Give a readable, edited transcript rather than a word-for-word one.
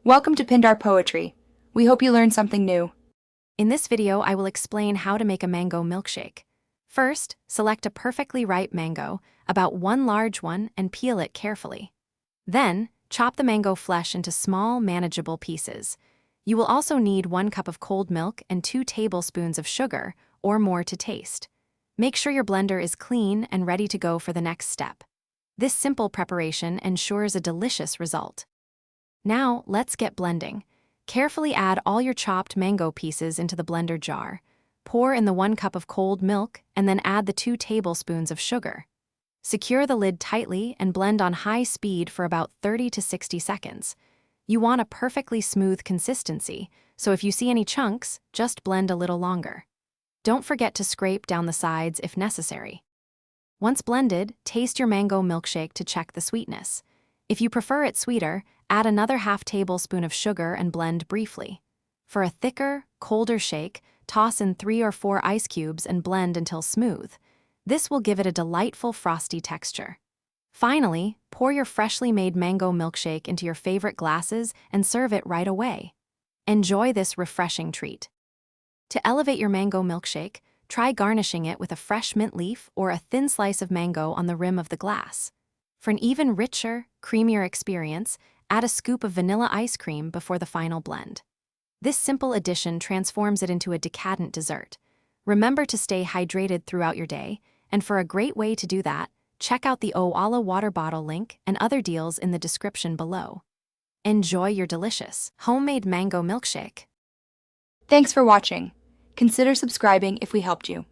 Welcome to Pindar Poetry. We hope you learned something new. In this video, I will explain how to make a mango milkshake. First, select a perfectly ripe mango, about one large one, and peel it carefully. Then, chop the mango flesh into small, manageable pieces. You will also need 1 cup of cold milk and 2 tablespoons of sugar, or more to taste. Make sure your blender is clean and ready to go for the next step. This simple preparation ensures a delicious result. Now, let's get blending. Carefully add all your chopped mango pieces into the blender jar. Pour in the 1 cup of cold milk and then add the 2 tablespoons of sugar. Secure the lid tightly and blend on high speed for about 30 to 60 seconds. You want a perfectly smooth consistency, so if you see any chunks, just blend a little longer. Don't forget to scrape down the sides if necessary. Once blended, taste your mango milkshake to check the sweetness. If you prefer it sweeter, add another ½ tablespoon of sugar and blend briefly. For a thicker, colder shake, toss in 3 or 4 ice cubes and blend until smooth. This will give it a delightful frosty texture. Finally, pour your freshly made mango milkshake into your favorite glasses and serve it right away. Enjoy this refreshing treat. To elevate your mango milkshake, try garnishing it with a fresh mint leaf or a thin slice of mango on the rim of the glass. For an even richer, creamier experience, add a scoop of vanilla ice cream before the final blend. This simple addition transforms it into a decadent dessert. Remember to stay hydrated throughout your day, and for a great way to do that, check out the Owala water bottle link and other deals in the description below. Enjoy your delicious, homemade mango milkshake. Thanks for watching. Consider subscribing if we helped you.